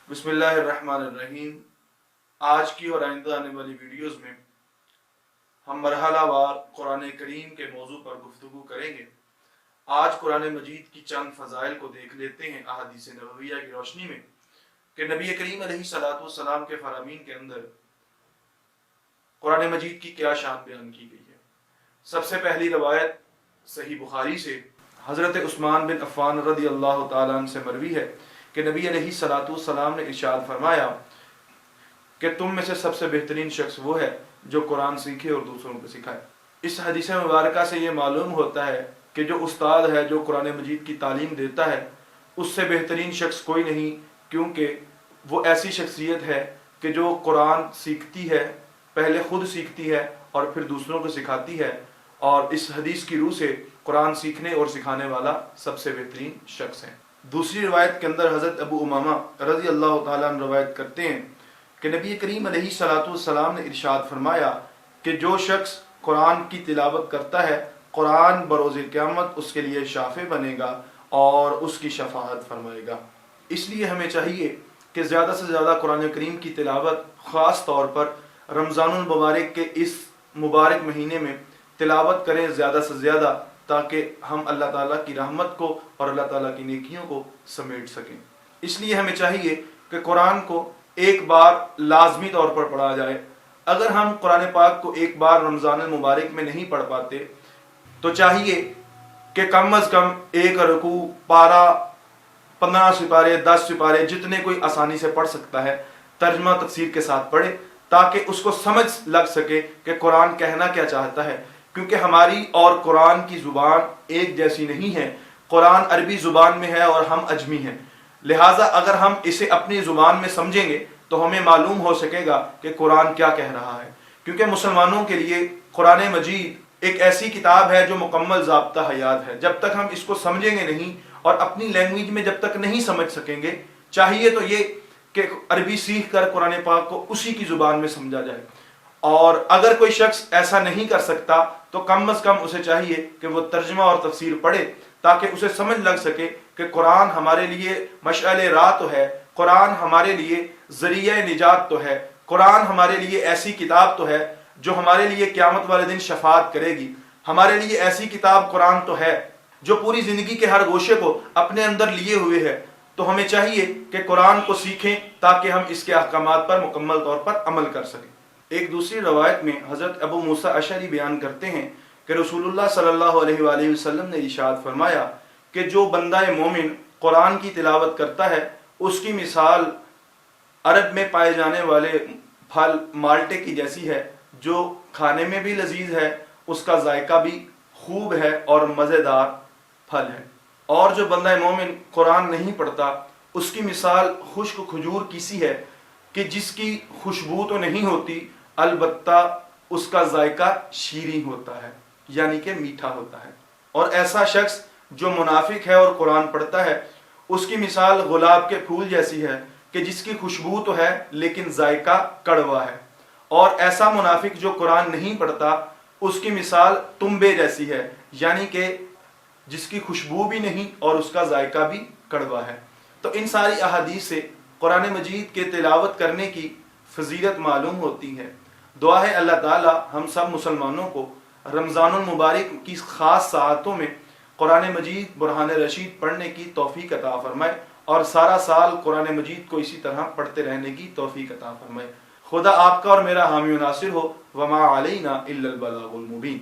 بسم اللہ الرحمن الرحیم۔ آج کی اور آئندہ آنے والی ویڈیوز میں ہم مرحلہ وار قرآن کریم کے موضوع پر گفتگو کریں گے۔ آج قرآن مجید کی چند فضائل کو دیکھ لیتے ہیں احادیث نبویہ کی روشنی میں کہ نبی کریم علیہ الصلوۃ والسلام کے فرامین کے اندر قرآن مجید کی کیا شان بیان کی گئی ہے۔ سب سے پہلی روایت صحیح بخاری سے حضرت عثمان بن عفان رضی اللہ تعالیٰ عنہ سے مروی ہے کہ نبی علیہ الصلوۃ والسلام نے ارشاد فرمایا کہ تم میں سے سب سے بہترین شخص وہ ہے جو قرآن سیکھے اور دوسروں کو سکھائے۔ اس حدیث مبارکہ سے یہ معلوم ہوتا ہے کہ جو استاد ہے جو قرآن مجید کی تعلیم دیتا ہے اس سے بہترین شخص کوئی نہیں، کیونکہ وہ ایسی شخصیت ہے کہ جو قرآن سیکھتی ہے، پہلے خود سیکھتی ہے اور پھر دوسروں کو سکھاتی ہے، اور اس حدیث کی روح سے قرآن سیکھنے اور سکھانے والا سب سے بہترین شخص ہے۔ دوسری روایت کے اندر حضرت ابو امامہ رضی اللہ تعالیٰ عنہ روایت کرتے ہیں کہ نبی کریم علیہ الصلوۃ والسلام نے ارشاد فرمایا کہ جو شخص قرآن کی تلاوت کرتا ہے قرآن بروز قیامت اس کے لیے شافع بنے گا اور اس کی شفاعت فرمائے گا۔ اس لیے ہمیں چاہیے کہ زیادہ سے زیادہ قرآن کریم کی تلاوت خاص طور پر رمضان المبارک کے اس مبارک مہینے میں تلاوت کریں زیادہ سے زیادہ، تاکہ ہم اللہ تعالیٰ کی رحمت کو اور اللہ تعالیٰ کی نیکیوں کو سمیٹ سکیں۔ اس لیے ہمیں چاہیے کہ قرآن کو ایک بار لازمی طور پر پڑھا جائے۔ اگر ہم قرآن پاک کو ایک بار رمضان المبارک میں نہیں پڑھ پاتے تو چاہیے کہ کم از کم ایک رکوع، پارہ، 15 سپارے، 10 سپارے، جتنے کوئی آسانی سے پڑھ سکتا ہے ترجمہ تفسیر کے ساتھ پڑھے، تاکہ اس کو سمجھ لگ سکے کہ قرآن کہنا کیا چاہتا ہے، کیونکہ ہماری اور قرآن کی زبان ایک جیسی نہیں ہے۔ قرآن عربی زبان میں ہے اور ہم عجمی ہیں، لہٰذا اگر ہم اسے اپنی زبان میں سمجھیں گے تو ہمیں معلوم ہو سکے گا کہ قرآن کیا کہہ رہا ہے، کیونکہ مسلمانوں کے لیے قرآن مجید ایک ایسی کتاب ہے جو مکمل ضابطہ حیات ہے۔ جب تک ہم اس کو سمجھیں گے نہیں اور اپنی لینگویج میں جب تک نہیں سمجھ سکیں گے، چاہیے تو یہ کہ عربی سیکھ کر قرآن پاک کو اسی کی زبان میں سمجھا جائے، اور اگر کوئی شخص ایسا نہیں کر سکتا تو کم از کم اسے چاہیے کہ وہ ترجمہ اور تفسیر پڑھے، تاکہ اسے سمجھ لگ سکے کہ قرآن ہمارے لیے مشعل راہ تو ہے، قرآن ہمارے لیے ذریعہ نجات تو ہے، قرآن ہمارے لیے ایسی کتاب تو ہے جو ہمارے لیے قیامت والے دن شفاعت کرے گی، ہمارے لیے ایسی کتاب قرآن تو ہے جو پوری زندگی کے ہر گوشے کو اپنے اندر لیے ہوئے ہے۔ تو ہمیں چاہیے کہ قرآن کو سیکھیں تاکہ ہم اس کے احکامات پر مکمل طور پر عمل کر سکیں۔ ایک دوسری روایت میں حضرت ابو موسیٰ اشعری بیان کرتے ہیں کہ رسول اللہ صلی اللہ علیہ وآلہ وسلم نے ارشاد فرمایا کہ جو بندہ مومن قرآن کی تلاوت کرتا ہے اس کی مثال عرب میں پائے جانے والے پھل مالٹے کی جیسی ہے، جو کھانے میں بھی لذیذ ہے، اس کا ذائقہ بھی خوب ہے اور مزیدار پھل ہے۔ اور جو بندہ مومن قرآن نہیں پڑھتا اس کی مثال خشک کھجور کی سی ہے کہ جس کی خوشبو تو نہیں ہوتی، البتہ اس کا ذائقہ شیریں ہوتا ہے، یعنی کہ میٹھا ہوتا ہے۔ اور ایسا شخص جو منافق ہے اور قرآن پڑھتا ہے اس کی مثال گلاب کے پھول جیسی ہے کہ جس کی خوشبو تو ہے لیکن ذائقہ کڑوا ہے۔ اور ایسا منافق جو قرآن نہیں پڑھتا اس کی مثال تنبے جیسی ہے، یعنی کہ جس کی خوشبو بھی نہیں اور اس کا ذائقہ بھی کڑوا ہے۔ تو ان ساری احادیث سے قرآن مجید کے تلاوت کرنے کی فضیلت معلوم ہوتی ہے۔ دعا ہے اللہ تعالی ہم سب مسلمانوں کو رمضان المبارک کی خاص ساعتوں میں قرآن مجید برہان رشید پڑھنے کی توفیق عطا فرمائے، اور سارا سال قرآن مجید کو اسی طرح پڑھتے رہنے کی توفیق عطا فرمائے۔ خدا آپ کا اور میرا حامی و ناصر ہو۔ وما علینا الا البلاغ المبین۔